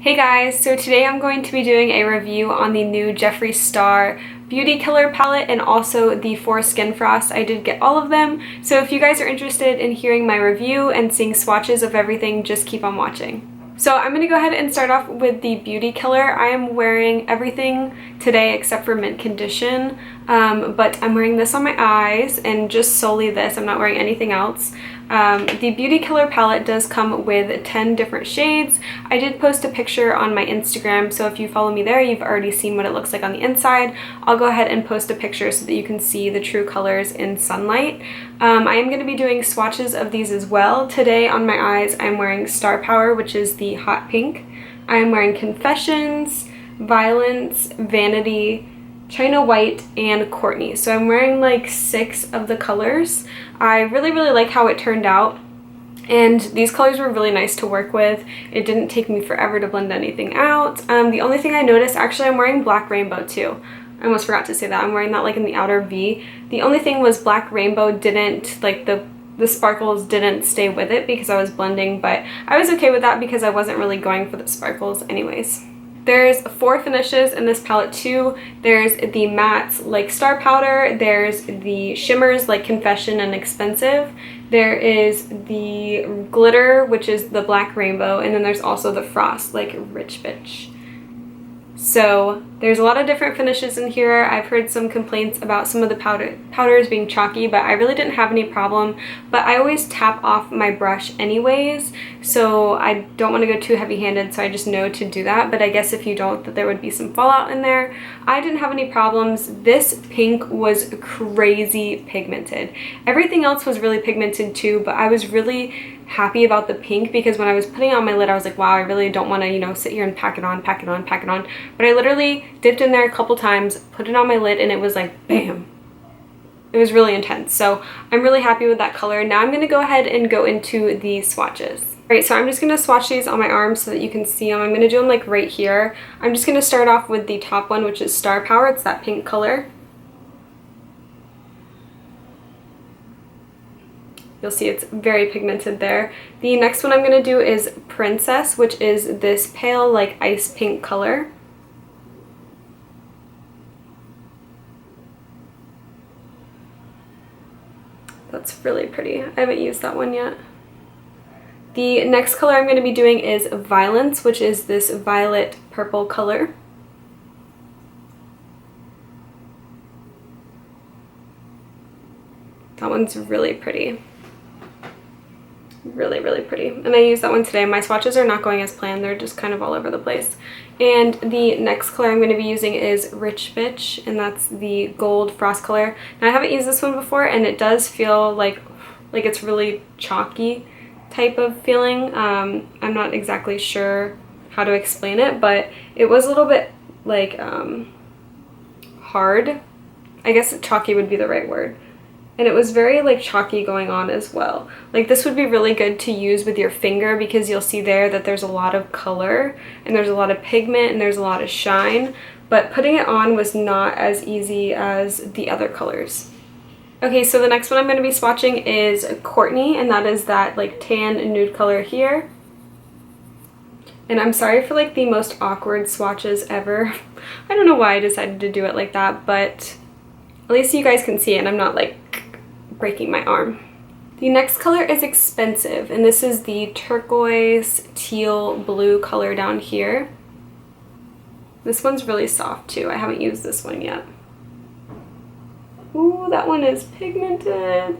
Hey guys, so today I'm going to be doing a review on the new Jeffree Star Beauty Killer palette and also the 4 Skin Frost. I did get all of them, so if you guys are interested in hearing my review and seeing swatches of everything, just keep on watching. So I'm going to go ahead and start off with the Beauty Killer. I am wearing everything today except for mint condition, but I'm wearing this on my eyes and just solely this. I'm not wearing anything else. The Beauty Killer palette does come with 10 different shades. I did post a picture on my Instagram, so if you follow me there, you've already seen what it looks like on the inside. I'll go ahead and post a picture so that you can see the true colors in sunlight. I am going to be doing swatches of these as well. Today on my eyes, I'm wearing Star Power, which is the hot pink. I am wearing Confessions, Violence, Vanity, China White, and Courtney. So I'm wearing like 6 of the colors. I really like how it turned out. And these colors were really nice to work with. It didn't take me forever to blend anything out. The only thing I noticed, actually I'm wearing Black Rainbow too. I almost forgot to say that. I'm wearing that like in the outer V. The only thing was Black Rainbow didn't, like the sparkles didn't stay with it because I was blending, but I was okay with that because I wasn't really going for the sparkles anyways. There's 4 finishes in this palette too. There's the mattes like Star Powder, there's the shimmers like Confession and Expensive, there is the glitter, which is the Black Rainbow, and then there's also the frost like Rich Bitch. So there's a lot of different finishes in here. I've heard some complaints about some of the powders being chalky, but I really didn't have any problem. But I always tap off my brush anyways, so I don't want to go too heavy-handed, so I just know to do that. But I guess if you don't, that there would be some fallout in there. I didn't have any problems. This pink was crazy pigmented. Everything else was really pigmented too, but I was really happy about the pink because when I was putting it on my lid, I was like, wow, I really don't want to, you know, sit here and pack it on. But I literally dipped in there a couple times, put it on my lid, and it was like, bam. It was really intense. So I'm really happy with that color. Now I'm going to go ahead and go into the swatches. Alright, so I'm just going to swatch these on my arms so that you can see them. I'm going to do them like right here. I'm just going to start off with the top one, which is Star Power. It's that pink color. You'll see it's very pigmented there. The next one I'm going to do is Princess, which is this pale like ice pink color. That's really pretty. I haven't used that one yet. The next color I'm going to be doing is Violence, which is this violet purple color. That one's really pretty. Really pretty, and I used that one today. My swatches are not going as planned, they're just kind of all over the place. And the next color I'm going to be using is Rich Bitch, and that's the gold frost color. Now I haven't used this one before, and it does feel like it's really chalky type of feeling. I'm not exactly sure how to explain it, but it was a little bit like hard. I guess chalky would be the right word. And it was very like chalky going on as well. Like this would be really good to use with your finger because you'll see there that there's a lot of color and there's a lot of pigment and there's a lot of shine, but putting it on was not as easy as the other colors. Okay, so the next one I'm going to be swatching is Courtney, and that is that like tan nude color here. And I'm sorry for like the most awkward swatches ever. I don't know why I decided to do it like that, but at least you guys can see it and I'm not like breaking my arm. The next color is Expensive, and this is the turquoise teal blue color down here. This one's really soft too. I haven't used this one yet. Ooh, that one is pigmented.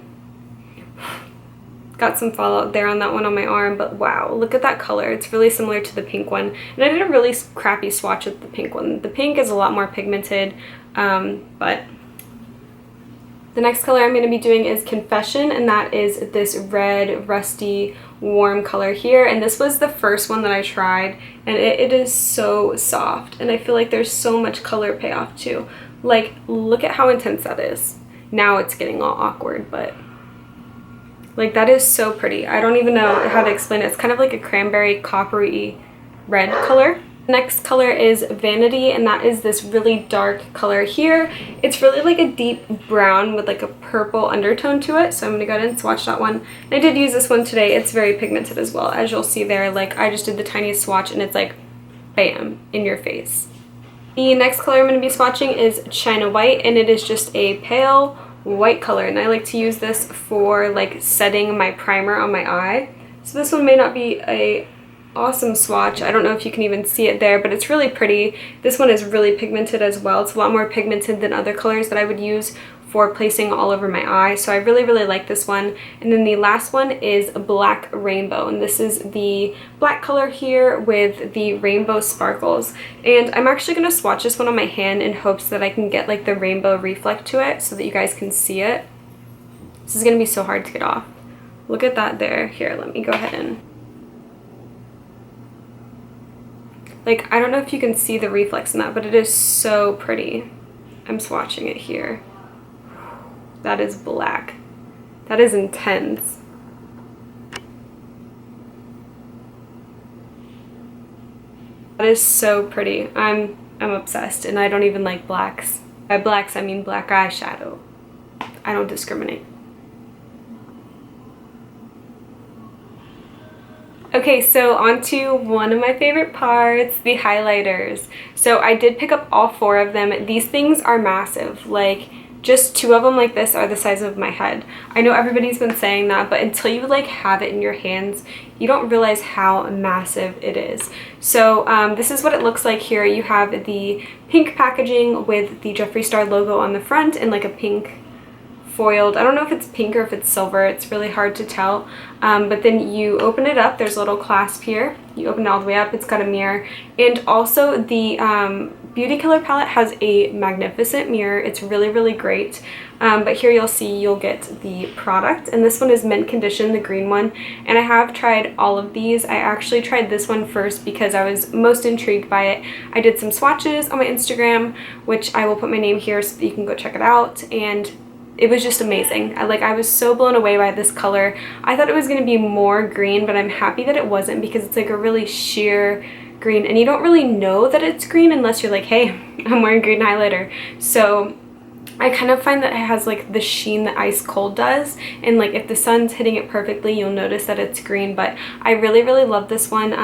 Got some fallout there on that one on my arm, but wow, look at that color. It's really similar to the pink one. And I did a really crappy swatch with the pink one. The pink is a lot more pigmented, but the next color I'm going to be doing is Confession, and that is this red, rusty, warm color here. And this was the first one that I tried, and it is so soft, and I feel like there's so much color payoff too. Like, look at how intense that is. Now it's getting all awkward, but like that is so pretty. I don't even know how to explain it. It's kind of like a cranberry coppery red color. Next color is Vanity, and that is this really dark color here. It's really like a deep brown with like a purple undertone to it, so I'm gonna go ahead and swatch that one. And I did use this one today. It's very pigmented as well, as you'll see there. Like, I just did the tiniest swatch and it's like bam, in your face. The next color I'm going to be swatching is China White, and it is just a pale white color, and I like to use this for like setting my primer on my eye. So this one may not be a awesome swatch. I don't know if you can even see it there, but it's really pretty. This one is really pigmented as well. It's a lot more pigmented than other colors that I would use for placing all over my eye. So I really, really like this one. And then the last one is Black Rainbow. And this is the black color here with the rainbow sparkles. And I'm actually going to swatch this one on my hand in hopes that I can get like the rainbow reflect to it so that you guys can see it. This is going to be so hard to get off. Look at that there. Here, let me go ahead and... like, I don't know if you can see the reflex in that, but it is so pretty. I'm swatching it here. That is black. That is intense. That is so pretty. I'm obsessed, and I don't even like blacks. By blacks, I mean black eyeshadow. I don't discriminate. Okay, so on to one of my favorite parts, the highlighters. So I did pick up all 4 of them. These things are massive. Like, just 2 of them like this are the size of my head. I know everybody's been saying that, but until you like have it in your hands, you don't realize how massive it is. So this is what it looks like here. You have the pink packaging with the Jeffree Star logo on the front and like a pink foiled, I don't know if it's pink or if it's silver, it's really hard to tell, but then you open it up, there's a little clasp here, you open it all the way up, it's got a mirror, and also the Beauty Killer palette has a magnificent mirror. It's really, really great, but here you'll see you'll get the product, and this one is mint condition, the green one, and I have tried all of these. I actually tried this one first because I was most intrigued by it. I did some swatches on my Instagram, which I will put my name here so that you can go check it out, and it was just amazing. I was so blown away by this color. I thought it was going to be more green, but I'm happy that it wasn't because it's like a really sheer green, and you don't really know that it's green unless you're like, hey, I'm wearing green highlighter. So I kind of find that it has like the sheen that ice cold does, and like if the sun's hitting it perfectly, you'll notice that it's green. But I really, really love this one.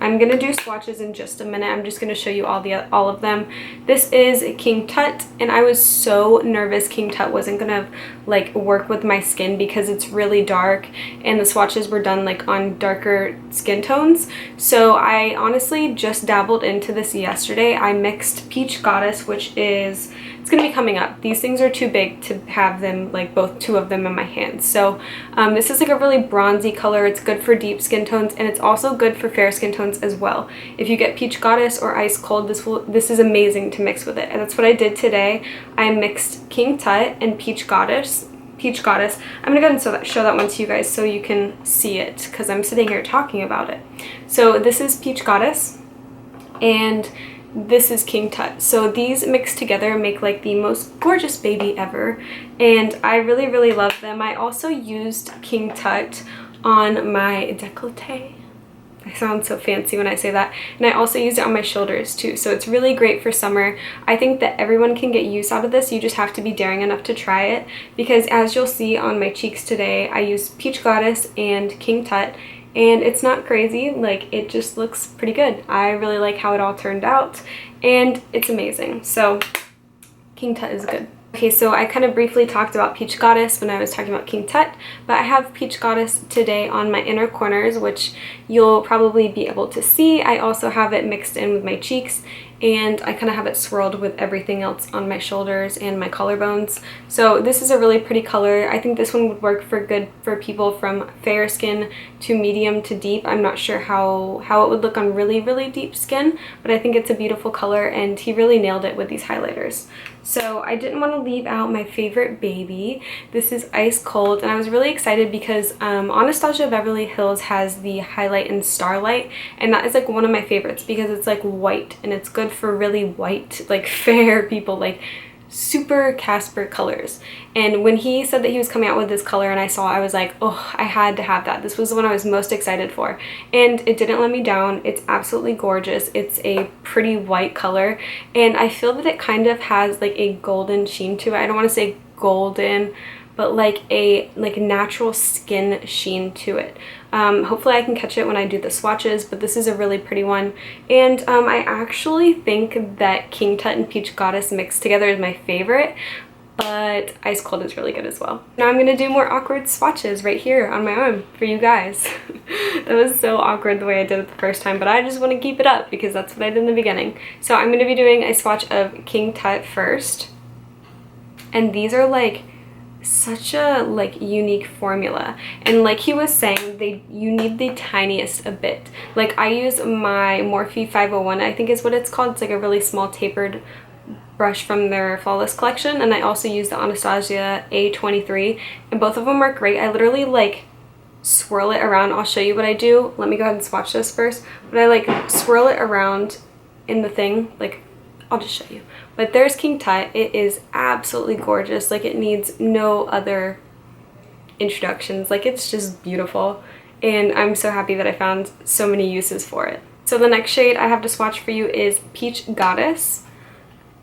I'm gonna do swatches in just a minute. I'm just gonna show you all of them. This is King Tut, and I was so nervous King Tut wasn't gonna like work with my skin because it's really dark, and the swatches were done like on darker skin tones. So I honestly just dabbled into this yesterday. I mixed Peach Goddess, which is, it's gonna be coming up. These things are too big to have them, like both 2 of them in my hands. So this is like a really bronzy color. It's good for deep skin tones, and it's also good for fair skin tones as well. If you get Peach Goddess or Ice Cold, this is amazing to mix with it, and that's what I did today. I mixed King Tut and Peach Goddess. I'm gonna go ahead and show that one to you guys so you can see it, because I'm sitting here talking about it. So this is Peach Goddess, and this is King Tut. So these mixed together make like the most gorgeous baby ever, and I really, really love them. I also used King Tut on my décolleté. I sound so fancy when I say that. And I also used it on my shoulders too. So it's really great for summer. I think that everyone can get use out of this. You just have to be daring enough to try it, because as you'll see on my cheeks today, I used Peach Goddess and King Tut, and it's not crazy. Like, it just looks pretty good. I really like how it all turned out, and it's amazing. So King Tut is good. Okay, so I kind of briefly talked about Peach Goddess when I was talking about King Tut, but I have Peach Goddess today on my inner corners, which you'll probably be able to see. I also have it mixed in with my cheeks, and I kind of have it swirled with everything else on my shoulders and my collarbones. So this is a really pretty color. I think this one would work good for people from fair skin to medium to deep. I'm not sure how it would look on really, really deep skin, but I think it's a beautiful color, and he really nailed it with these highlighters. So I didn't want to leave out my favorite baby. This is Ice Cold, and I was really excited because Anastasia Beverly Hills has the Highlight in Starlight, and that is like one of my favorites because it's like white, and it's good for really white, like fair people, like super Casper colors. And when he said that he was coming out with this color and I was like, oh, I had to have that. This was the one I was most excited for, and it didn't let me down. It's absolutely gorgeous. It's a pretty white color, and I feel that it kind of has like a golden sheen to it. I don't want to say golden, but like a natural skin sheen to it. Hopefully I can catch it when I do the swatches, but this is a really pretty one. And I actually think that King Tut and Peach Goddess mixed together is my favorite, but Ice Cold is really good as well. Now I'm gonna do more awkward swatches right here on my arm for you guys. That was so awkward the way I did it the first time, but I just want to keep it up because that's what I did in the beginning. So I'm gonna be doing a swatch of King Tut first. And these are like such a unique formula, and like he was saying, you need the tiniest a bit. Like I use my Morphe 501, I think is what it's called. It's like a really small tapered brush from their Flawless collection, and I also use the Anastasia A23, and both of them work great. I literally like swirl it around. I'll show you what I do. Let me go ahead and swatch this first, but I like swirl it around in the thing, like I'll just show you. But there's King Tut. It is absolutely gorgeous. Like it needs no other introductions. Like it's just beautiful. And I'm so happy that I found so many uses for it. So the next shade I have to swatch for you is Peach Goddess.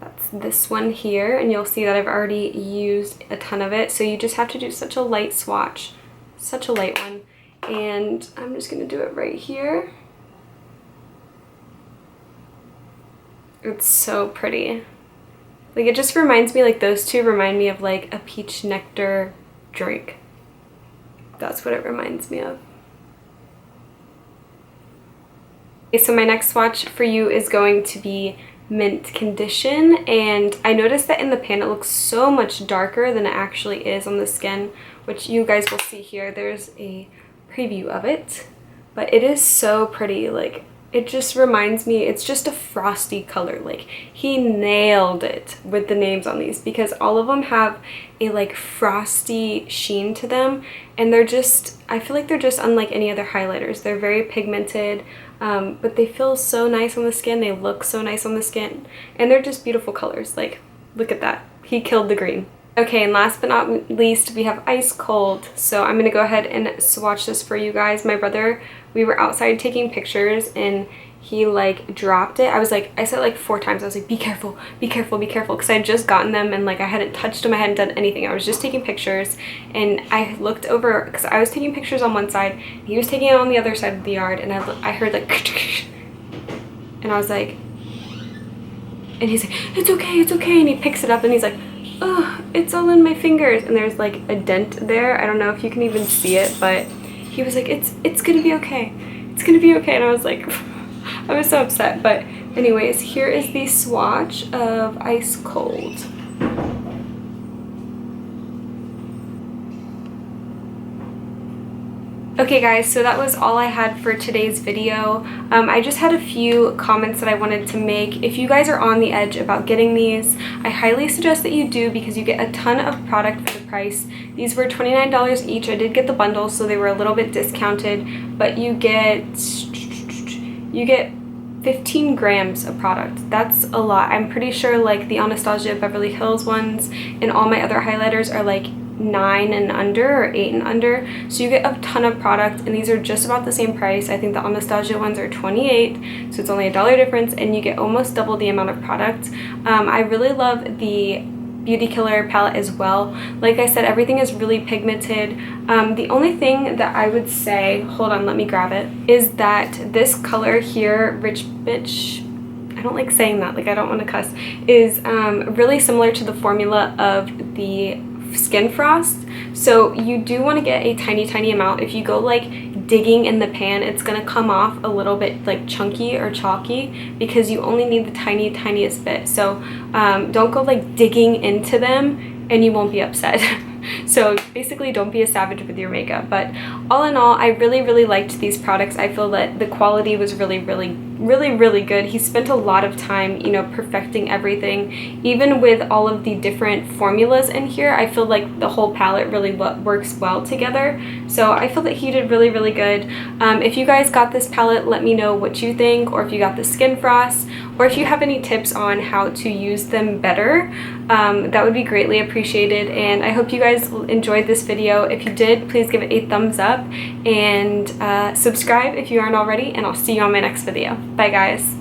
That's this one here. And you'll see that I've already used a ton of it. So you just have to do such a light swatch. Such a light one. And I'm just going to do it right here. It's so pretty. Like it just reminds me, like those two remind me of like a peach nectar drink. That's what it reminds me of. Okay, so my next swatch for you is going to be Mint Condition, and I noticed that in the pan it looks so much darker than it actually is on the skin, which you guys will see here. There's a preview of it, but it is so pretty. Like it just reminds me, it's just a frosty color. Like he nailed it with the names on these because all of them have a like frosty sheen to them, and they're just, I feel like they're just unlike any other highlighters. They're very pigmented, but they feel so nice on the skin. They look so nice on the skin, and they're just beautiful colors. Like look at that, he killed the green. Okay, and last but not least, we have Ice Cold. So I'm gonna go ahead and swatch this for you guys. My brother, we were outside taking pictures and he like dropped it. I said like 4 times, I was like, be careful, be careful, be careful, because I had just gotten them and like I hadn't touched them, I hadn't done anything. I was just taking pictures, and I looked over, because I was taking pictures on one side, he was taking it on the other side of the yard, and I heard like and I was like, and he's like, it's okay, and he picks it up and he's like, oh, it's all in my fingers, and there's like a dent there. I don't know if you can even see it, but he was like, it's gonna be okay, it's gonna be okay, and I was like, I was so upset. But anyways, here is the swatch of Ice Cold. Okay guys, so that was all I had for today's video. I just had a few comments that I wanted to make. If you guys are on the edge about getting these, I highly suggest that you do, because you get a ton of product for the price. These were $29 each. I did get the bundles, so they were a little bit discounted, but you get 15 grams of product. That's a lot. I'm pretty sure like the Anastasia Beverly Hills ones and all my other highlighters are like 9 and under or 8 and under, so you get a ton of product, and these are just about the same price. I think the Anastasia ones are $28, so it's only $1 difference, and you get almost double the amount of product. I really love the Beauty Killer palette as well. Like I said, everything is really pigmented. The only thing that I would say, hold on, let me grab it, is that this color here, Rich Bitch, I don't like saying that, like I don't want to cuss, is really similar to the formula of the Skin Frost. So you do want to get a tiny amount. If you go like digging in the pan, it's going to come off a little bit like chunky or chalky, because you only need the tiniest bit. So don't go like digging into them and you won't be upset. So basically, don't be a savage with your makeup. But all in all, I really liked these products. I feel that the quality was really good. He spent a lot of time, you know, perfecting everything. Even with all of the different formulas in here, I feel like the whole palette really works well together. So I feel that he did really good. If you guys got this palette, let me know what you think, or if you got the Skin Frost, or if you have any tips on how to use them better. That would be greatly appreciated, and I hope you guys enjoyed this video. If you did, please give it a thumbs up, and subscribe if you aren't already, and I'll see you on my next video. Bye guys.